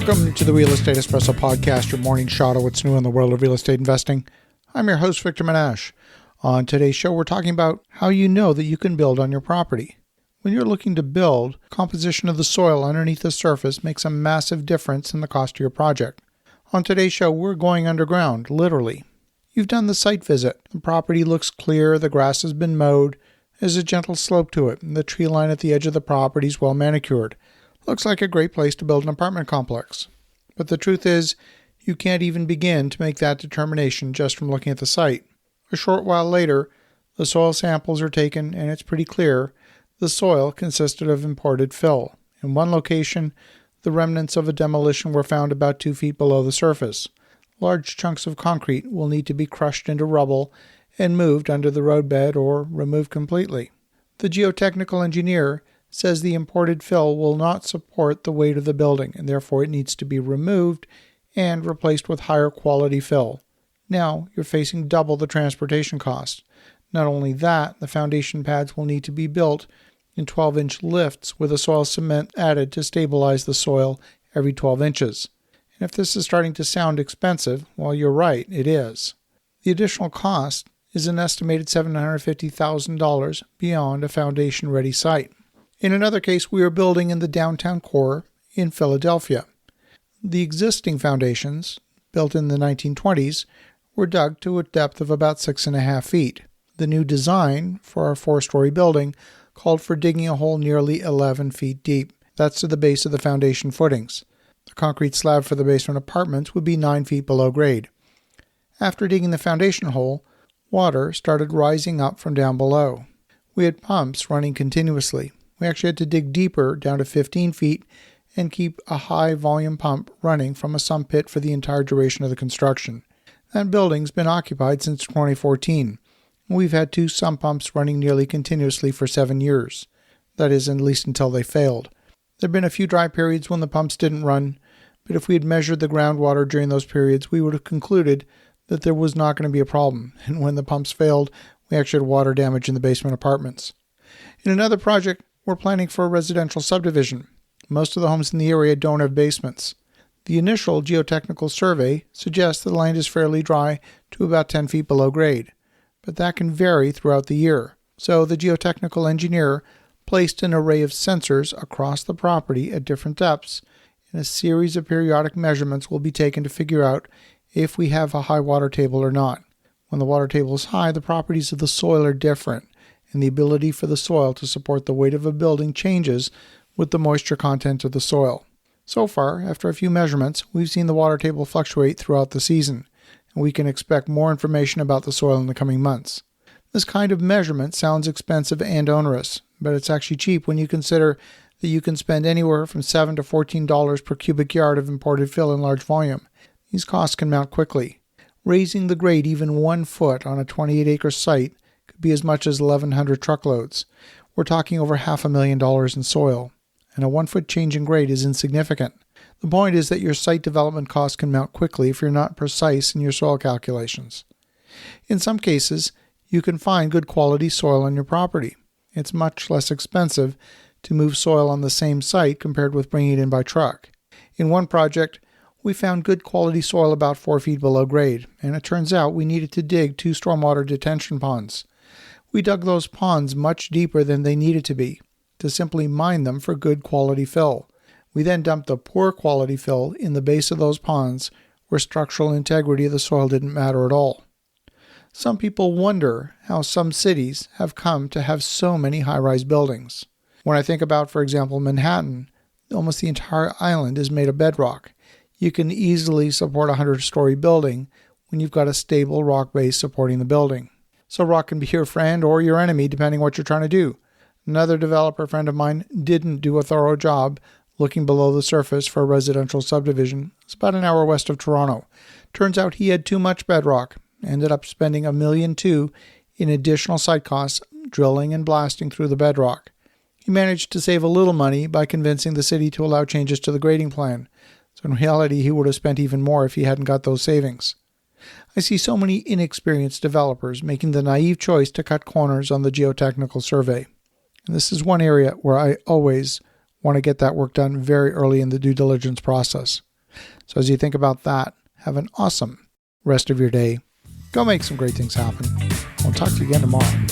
Welcome to the Real Estate Espresso Podcast, your morning shot of what's new in the world of real estate investing. I'm your host, Victor Menasce. On today's show, we're talking about how you know that you can build on your property. When you're looking to build, composition of the soil underneath the surface makes a massive difference in the cost of your project. On today's show, we're going underground, literally. You've done the site visit. The property looks clear, the grass has been mowed, there's a gentle slope to it, and the tree line at the edge of the property is well manicured. Looks like a great place to build an apartment complex. But the truth is, you can't even begin to make that determination just from looking at the site. A short while later, the soil samples are taken and it's pretty clear the soil consisted of imported fill. In one location, the remnants of a demolition were found about 2 feet below the surface. Large chunks of concrete will need to be crushed into rubble and moved under the roadbed or removed completely. The geotechnical engineer says the imported fill will not support the weight of the building and therefore it needs to be removed and replaced with higher quality fill. Now you're facing double the transportation cost. Not only that, the foundation pads will need to be built in 12-inch lifts with a soil cement added to stabilize the soil every 12 inches. And if this is starting to sound expensive, well, you're right, it is. The additional cost is an estimated $750,000 beyond a foundation-ready site. In another case, we are building in the downtown core in Philadelphia. The existing foundations, built in the 1920s, were dug to a depth of about 6.5 feet. The new design for our 4-story building called for digging a hole nearly 11 feet deep. That's to the base of the foundation footings. The concrete slab for the basement apartments would be 9 feet below grade. After digging the foundation hole, water started rising up from down below. We had pumps running continuously. We actually had to dig deeper, down to 15 feet, and keep a high-volume pump running from a sump pit for the entire duration of the construction. That building's been occupied since 2014. We've had 2 sump pumps running nearly continuously for 7 years. That is, at least until they failed. There have been a few dry periods when the pumps didn't run, but if we had measured the groundwater during those periods, we would have concluded that there was not going to be a problem, and when the pumps failed, we actually had water damage in the basement apartments. In another project, we're planning for a residential subdivision. Most of the homes in the area don't have basements. The initial geotechnical survey suggests the land is fairly dry to about 10 feet below grade, but that can vary throughout the year. So the geotechnical engineer placed an array of sensors across the property at different depths, and a series of periodic measurements will be taken to figure out if we have a high water table or not. When the water table is high, the properties of the soil are different, and the ability for the soil to support the weight of a building changes with the moisture content of the soil. So far, after a few measurements, we've seen the water table fluctuate throughout the season, and we can expect more information about the soil in the coming months. This kind of measurement sounds expensive and onerous, but it's actually cheap when you consider that you can spend anywhere from $7 to $14 per cubic yard of imported fill in large volume. These costs can mount quickly. Raising the grade even 1 foot on a 28-acre site could be as much as 1,100 truckloads. We're talking over $500,000 in soil, and a 1 foot change in grade is insignificant. The point is that your site development costs can mount quickly if you're not precise in your soil calculations. In some cases, you can find good quality soil on your property. It's much less expensive to move soil on the same site compared with bringing it in by truck. In one project, we found good quality soil about 4 feet below grade, and it turns out we needed to dig 2 stormwater detention ponds. We dug those ponds much deeper than they needed to be, to simply mine them for good quality fill. We then dumped the poor quality fill in the base of those ponds where structural integrity of the soil didn't matter at all. Some people wonder how some cities have come to have so many high-rise buildings. When I think about, for example, Manhattan, almost the entire island is made of bedrock. You can easily support a 100-story building when you've got a stable rock base supporting the building. So rock can be your friend or your enemy depending what you're trying to do. Another developer friend of mine didn't do a thorough job looking below the surface for a residential subdivision. It's about an hour west of Toronto. Turns out he had too much bedrock. Ended up spending $1.2 million in additional site costs drilling and blasting through the bedrock. He managed to save a little money by convincing the city to allow changes to the grading plan. So in reality, he would have spent even more if he hadn't got those savings. I see so many inexperienced developers making the naive choice to cut corners on the geotechnical survey. And this is one area where I always want to get that work done very early in the due diligence process. So as you think about that, have an awesome rest of your day. Go make some great things happen. We'll talk to you again tomorrow.